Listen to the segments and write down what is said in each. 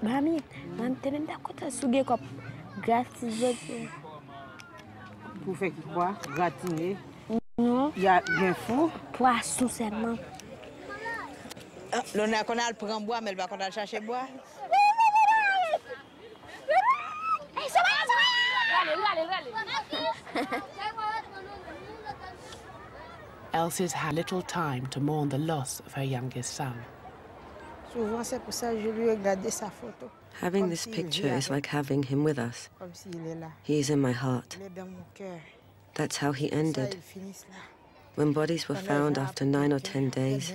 Mami, mantenen da kota suge kwa gratis. Pour faire quoi? Gratiner? Non. Il y a bien fou. Poisson seulement. L'on qu'on a le prendre bois, mais elle va qu'on a chercher bois. Elsie's had little time to mourn the loss of her youngest son. Having this picture is like having him with us. He is in my heart. That's how he ended. When bodies were found after 9 or 10 days,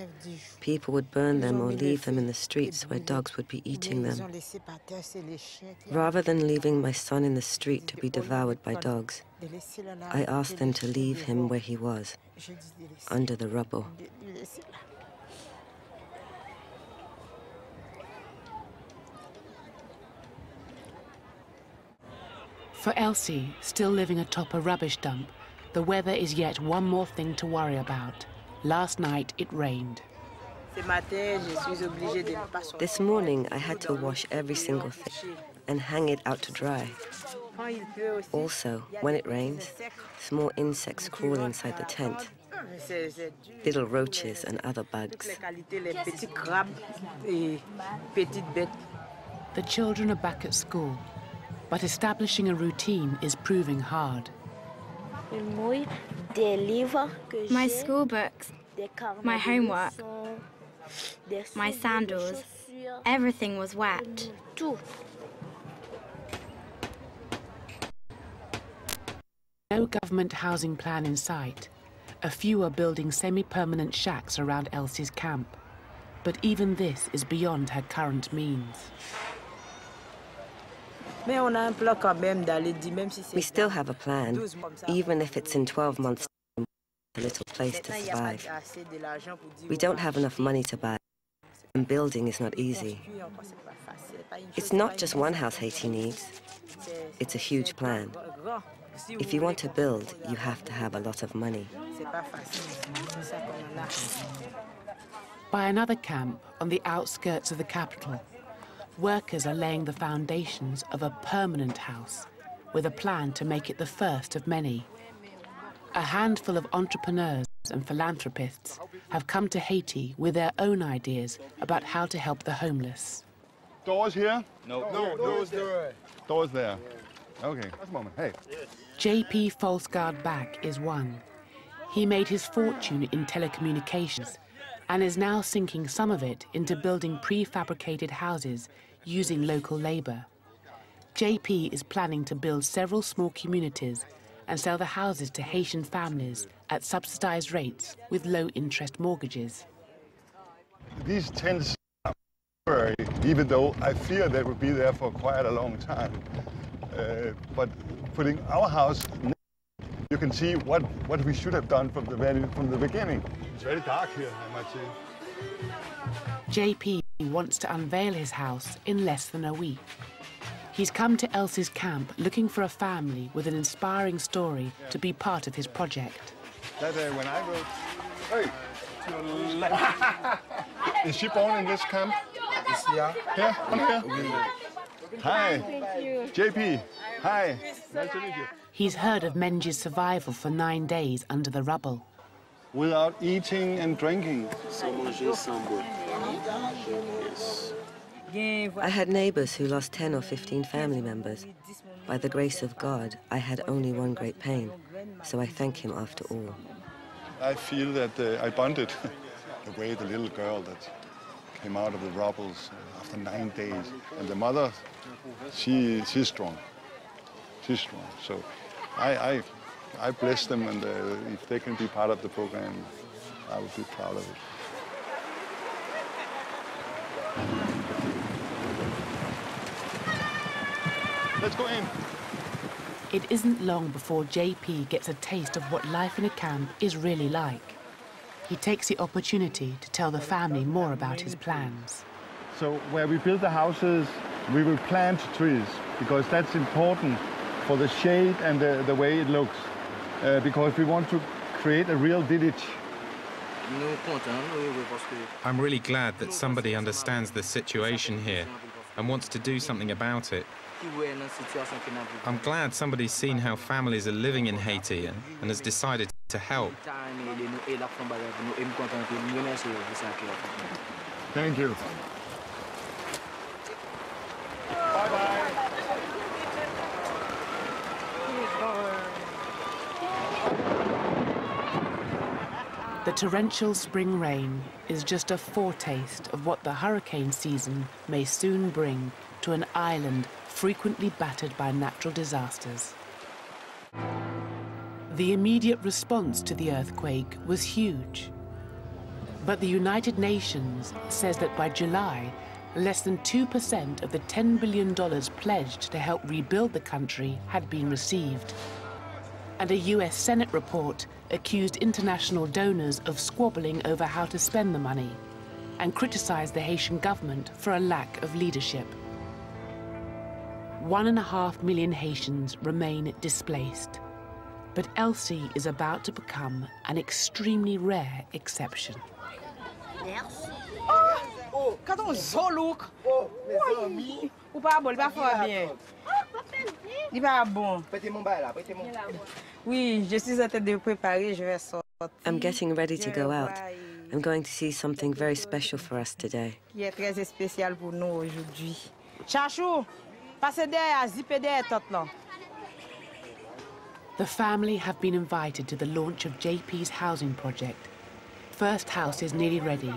people would burn them or leave them in the streets where dogs would be eating them. Rather than leaving my son in the street to be devoured by dogs, I asked them to leave him where he was, under the rubble. For Elsie, still living atop a rubbish dump, the weather is yet one more thing to worry about. Last night it rained. This morning I had to wash every single thing and hang it out to dry. Also, when it rains, small insects crawl inside the tent. Little roaches and other bugs. The children are back at school, but establishing a routine is proving hard. My school books, my homework, my sandals, everything was wet. No government housing plan in sight. A few are building semi-permanent shacks around Elsie's camp. But even this is beyond her current means. We still have a plan, even if it's in 12 months' time, a little place to survive. We don't have enough money to buy, and building is not easy. It's not just one house Haiti needs. It's a huge plan. If you want to build, you have to have a lot of money. By another camp on the outskirts of the capital, workers are laying the foundations of a permanent house with a plan to make it the first of many. A handful of entrepreneurs and philanthropists have come to Haiti with their own ideas about how to help the homeless. Doors here? No, doors there. Doors there. Okay, just a moment. Hey. J.P. Falsgaard Back is one. He made his fortune in telecommunications and is now sinking some of it into building prefabricated houses using local labor. JP is planning to build several small communities and sell the houses to Haitian families at subsidized rates with low-interest mortgages. These tents are temporary, even though I fear they will be there for quite a long time. But putting our house, you can see what we should have done from the beginning. It's very dark here, I might say. JP wants to unveil his house in less than a week. He's come to Elsie's camp looking for a family with an inspiring story to be part of his project. That when I wrote, hey, to your left. Is she born in this camp? Yeah. Here? Here? Hi. Thank you. JP. Hi. Nice to meet you. He's heard of Menji's survival for 9 days under the rubble. Without eating and drinking. I had neighbors who lost 10 or 15 family members. By the grace of God, I had only one great pain, so I thank him after all. I feel that I bonded the way the little girl that came out of the rubble after 9 days. And the mother, she's strong. She's strong. So I bless them, and if they can be part of the program, I would be proud of it. Let's go in. It isn't long before JP gets a taste of what life in a camp is really like. He takes the opportunity to tell the family more about his plans. So where we build the houses, we will plant trees, because that's important for the shade and the way it looks. Because we want to create a real village. I'm really glad that somebody understands the situation here and wants to do something about it. I'm glad somebody's seen how families are living in Haiti and has decided to help. Thank you. Bye-bye. The torrential spring rain is just a foretaste of what the hurricane season may soon bring to an island frequently battered by natural disasters. The immediate response to the earthquake was huge. But the United Nations says that by July, less than 2% of the $10 billion pledged to help rebuild the country had been received. And a US Senate report accused international donors of squabbling over how to spend the money and criticized the Haitian government for a lack of leadership. 1.5 million Haitians remain displaced, but Elsie is about to become an extremely rare exception. Oh, quand on zo look. Oh, mes amis. Ou pas bon, il va faire bien. Il va bon. Prêtez mon bail là, prêtez mon. Oui, je suis en train de préparer, je vais sortir. I'm getting ready to go out. I'm going to see something very special for us today. Qui est très spécial pour nous aujourd'hui. Chachou, passez derrière, zippez derrière tout là. The family have been invited to the launch of JP's housing project. First house is nearly ready,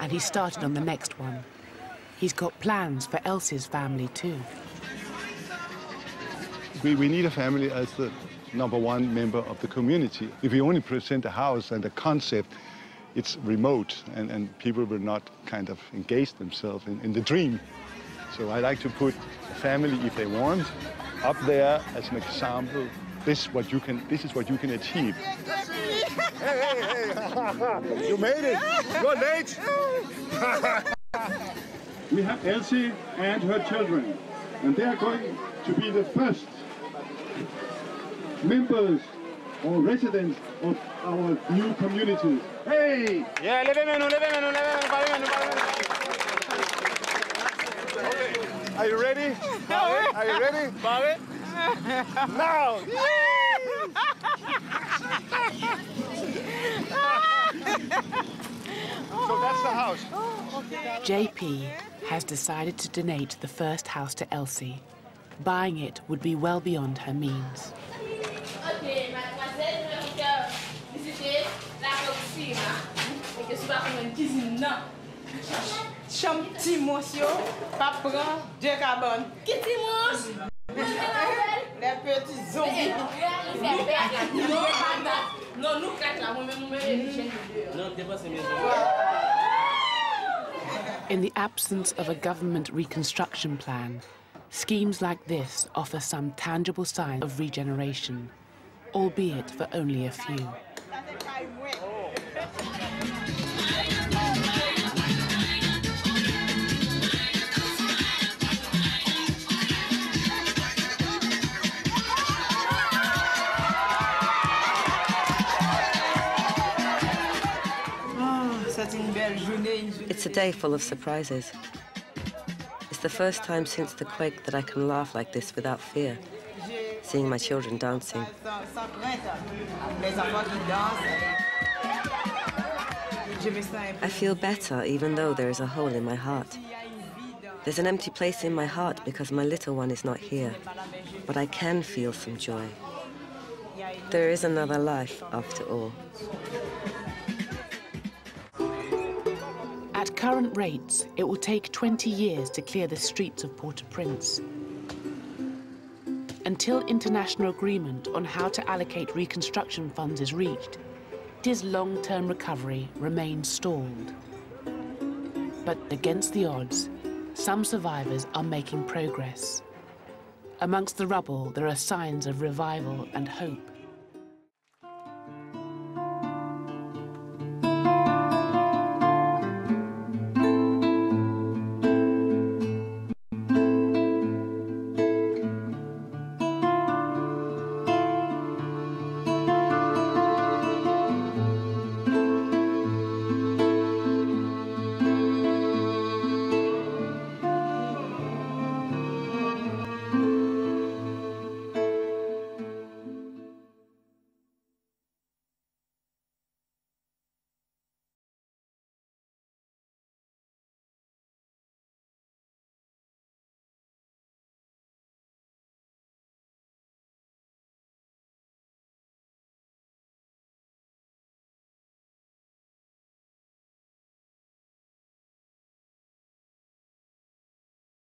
and he started on the next one. He's got plans for Elsie's family too. We need a family as the #1 member of the community. If we only present a house and a concept, it's remote, and people will not kind of engage themselves in the dream. So I like to put a family, if they want, up there as an example. This is what you can achieve. Hey. You made it. You're late. We have Elsie and her children, and they are going to be the first members or residents of our new community. Hey! Yeah, levez-nous. Okay. Are you ready? Are you ready? Now! So that's the house. JP has decided to donate the first house to Elsie. Buying it would be well beyond her means. Okay, mademoiselle, visitez la cuisine. Et que ce soit comme une cuisine, non. Chambre petit monsieur, pas prend 2 cabanes. Qui t'immense? Les petits zombies. Non, nous quatre là, moi-même, non, dépassez mes In the absence of a government reconstruction plan, schemes like this offer some tangible sign of regeneration, albeit for only a few. It's a day full of surprises. It's the first time since the quake that I can laugh like this without fear, seeing my children dancing. I feel better even though there is a hole in my heart. There's an empty place in my heart because my little one is not here, but I can feel some joy. There is another life after all. At current rates, it will take 20 years to clear the streets of Port-au-Prince. Until international agreement on how to allocate reconstruction funds is reached, his long-term recovery remains stalled. But against the odds, some survivors are making progress. Amongst the rubble, there are signs of revival and hope.